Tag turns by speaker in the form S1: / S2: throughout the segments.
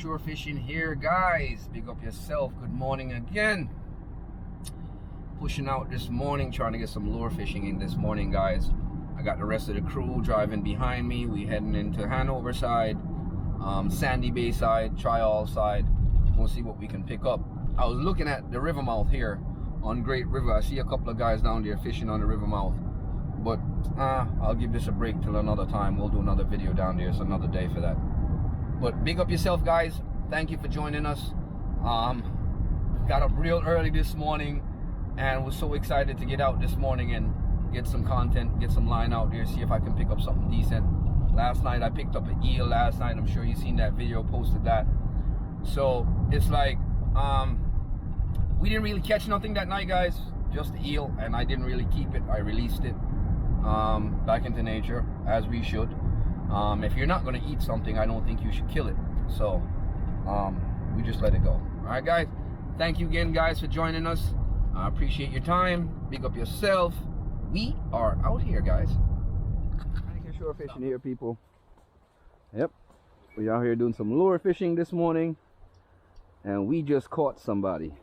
S1: Shore Fishing here, guys. Big up yourself. Good morning again. Pushing out this morning, trying to get some lure fishing in this morning, guys. I got the rest of the crew driving behind me. We heading into Hanover side, Sandy Bay side, Trial side. We'll see what we can pick up. I was looking at the river mouth here on Great River. I see a couple of guys down there fishing on the river mouth, but I'll give this a break till another time. We'll do another video down there. It's another day for that. But big up yourself, guys. Thank you for joining us. Got up real early this morning and was so excited to get out this morning and get some content, get some line out there, see if I can pick up something decent. Last night I picked up an eel last night. I'm sure you've seen that video, posted that. So it's like we didn't really catch nothing that night, guys, just the eel, and I didn't really keep it. I released it back into nature, as we should. If you're not going to eat something, I don't think you should kill it. So we just let it go. All right, guys, thank you again, guys, for joining us. I appreciate your time. Big up yourself. We are out here, guys. Jamaican shore fishing here, people. Yep, we out here doing some lure fishing this morning, and we just caught somebody.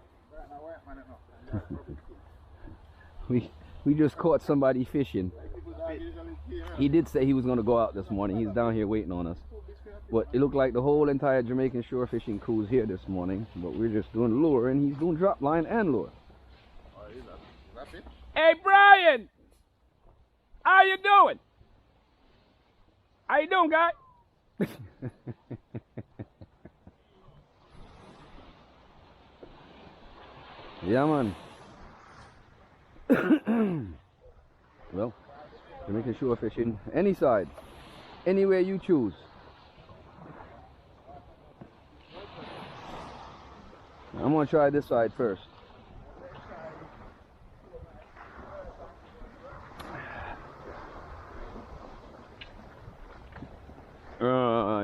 S1: we just caught somebody fishing. He did say he was going to go out this morning. He's down here waiting on us. But it looked like the whole entire Jamaican shore fishing crew's here this morning. But we're just doing lure, and he's doing drop line and lure. Hey, Brian! How you doing? How you doing, guy? Yeah, man. Well, Jamaican shore fishing, any side, anywhere you choose. I'm gonna try this side first.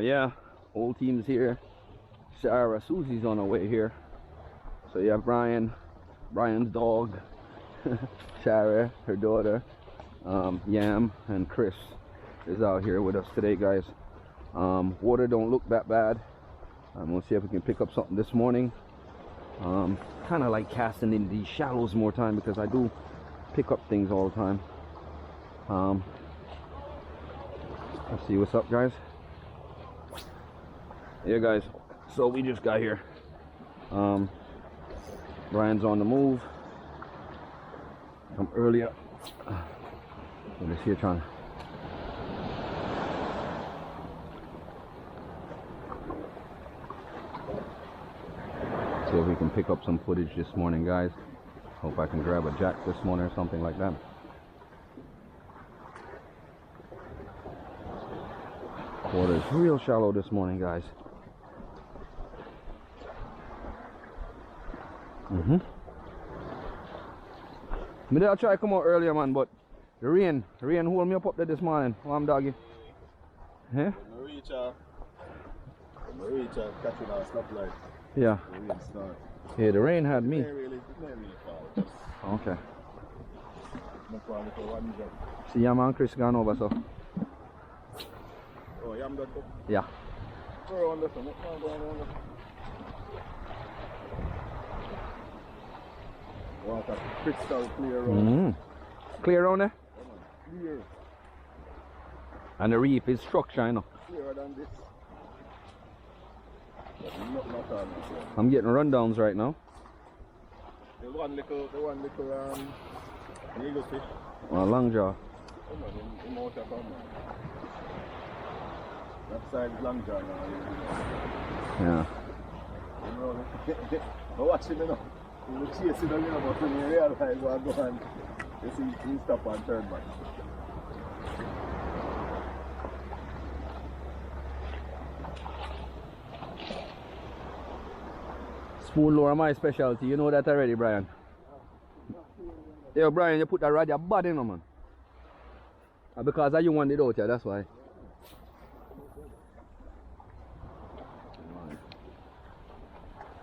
S1: Yeah, whole team's here. Sarah, Susie's on her way here. So you have Brian's dog, Sarah, her daughter, Yam, and Chris is out here with us today, guys. Water don't look that bad. I'm gonna see if we can pick up something this morning. Kind of like casting in these shallows more time because I do pick up things all the time. Let's see what's up, guys. Yeah, guys, so we just got here. Brian's on the move from earlier. We're just here trying to see if we can pick up some footage this morning, guys. Hope I can grab a jack this morning or something like that. Water is real shallow this morning, guys. I did try to come out earlier, man, but the rain hold me up there this morning. Warm doggy. Yeah?
S2: Catching our stuff like.
S1: Yeah.
S2: The rain start.
S1: Yeah, the rain had me.
S2: Really fall.
S1: Okay. See, Yam and Chris gone over, so.
S2: Oh, Yam got up?
S1: Yeah.
S2: Go on this one. Water crystal clear around.
S1: Clear on there?
S2: Clear.
S1: And the reef is structure, you know.
S2: Clearer than this. Not
S1: I'm getting rundowns right now.
S2: The one little eagle fish.
S1: Well, long jaw.
S2: Come on, in water come on. That side is long jaw now.
S1: Yeah.
S2: I'm watching it now. You chase it down here, but when you realize what go on, you see he stop and turn back.
S1: Spoon lure my specialty, you know that already, Brian. Yo, Brian, you put that rod your body in, man. Because you want it out here, that's why.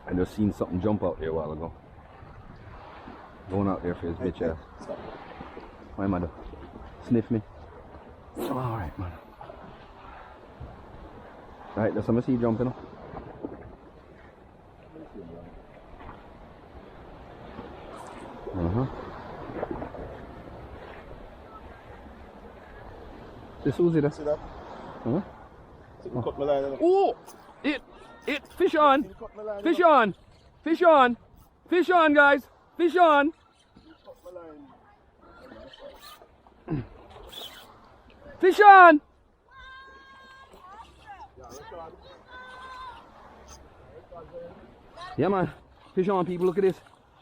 S1: I just seen something jump out there a while ago. Going out there for his bitch ass. Why, mother? Sniff me. Alright, man. Alright, there's some sea jumping up. This was it.
S2: See that?
S1: Huh?
S2: See me cut my line.
S1: Oh! It! Fish on!
S2: See me cut my line.
S1: Fish on! Fish on! Fish on, guys! Fish on!
S2: Cut my line.
S1: Fish on! Yeah, man. Fish on, people. Look at this.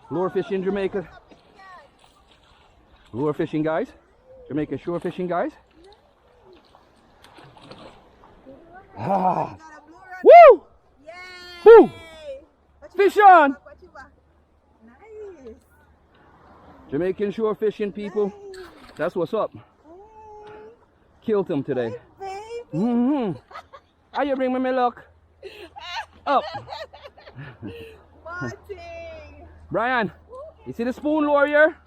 S1: Lure fishing in Jamaica. Lure fishing, guys. Jamaica shore fishing, guys. Ah. Woo! Woo! Fish on!
S3: Nice.
S1: Jamaican shore fishing, people. That's what's up. Killed him today.
S3: Baby.
S1: How you bring me my luck? Up.
S3: Martin.
S1: Brian, you see the spoon lure here?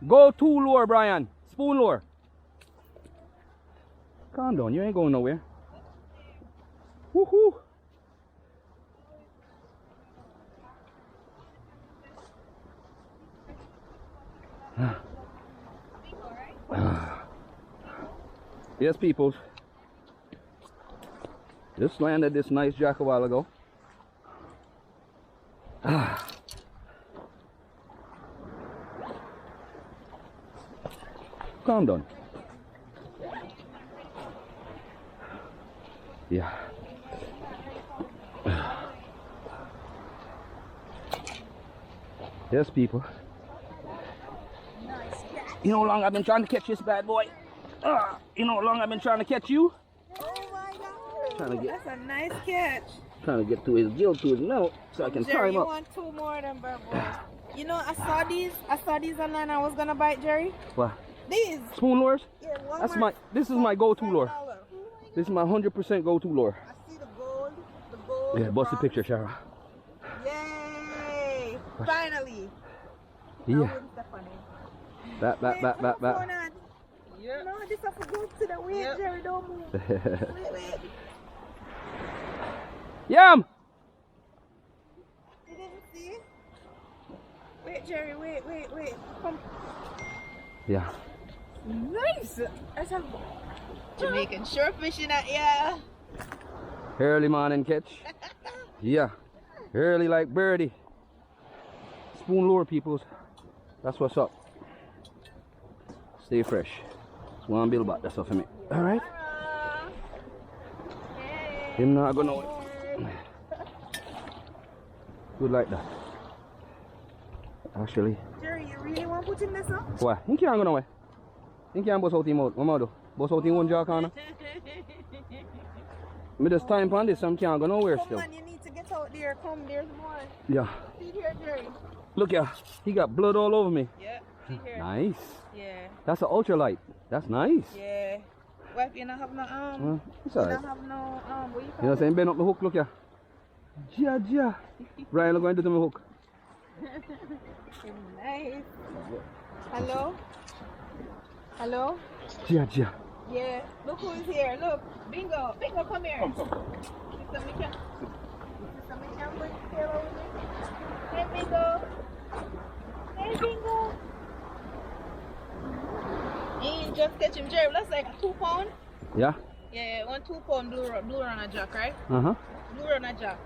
S1: Go to lure, Brian. Spoon lure. Calm down, you ain't going nowhere. Woohoo! Yes, people. Just landed this nice jack a while ago. Calm down. Yeah. Yes, people. You know how long I've been trying to catch this bad boy? You know how long I've been trying to catch you?
S3: Oh my God.
S1: Trying to get,
S3: That's a nice catch.
S1: trying to get to his gill, to his mouth, so I can tie
S3: Jerry,
S1: him
S3: you
S1: up.
S3: want 2 more of them bad boys. You know, I saw these online. I was gonna bite Jerry.
S1: What?
S3: These.
S1: Spoon lures?
S3: Yeah,
S1: That's my. This is my go-to lure. This is my 100% go-to lure.
S3: I see the gold. The gold.
S1: Yeah,
S3: the
S1: bust the
S3: bronze.
S1: picture, Shara.
S3: Yay! Finally.
S1: Yeah.
S3: Stephanie.
S1: Back.
S3: Yeah. No, this have to go to the way,
S4: Yep.
S3: Jerry. Don't move. Wait.
S1: Yum!
S3: You didn't see? Wait, Jerry. Wait. Come.
S1: Yeah.
S3: Nice. That's a Jamaican shore fishing at yeah.
S1: Early morning catch. Yeah. Early like birdie. Spoon lure, peoples. That's what's up. Stay fresh. Just one bill back, that's all for me. Alright? Him not gonna know it. Good like that. Actually.
S3: Jerry, you really want to put in this up?
S1: Why? He can't go nowhere. He can't bust out him out. What am I do? Bust out him one jaw corner. Me just time on this, so I can't go nowhere
S3: Come
S1: still.
S3: on, you need to get out there. Come, there's more.
S1: Yeah.
S3: See here, Jerry.
S1: Look here. He got blood all over me.
S3: Yeah, see here.
S1: Nice.
S3: Yeah,
S1: That's an ultralight. That's nice.
S3: yeah. What if you don't have no
S1: It's
S3: you
S1: alright.
S3: don't have no what you
S1: You know
S3: call
S1: what I'm saying? Bend up the hook, look here. Ja. Brian, look going to do my hook.
S3: it? Nice. Hello? Hello?
S1: Ja.
S3: Yeah. Look who's here. Look. Bingo, come here.
S2: Come.
S3: Sister Micha. Sister Micha, bring here over me. Hey, Bingo. You just catch him, Jerry. That's like a 2 pound.
S1: Yeah?
S3: Yeah, 1 2 pound blue run a jack, right?
S1: Uh-huh.
S3: Blue run a jack.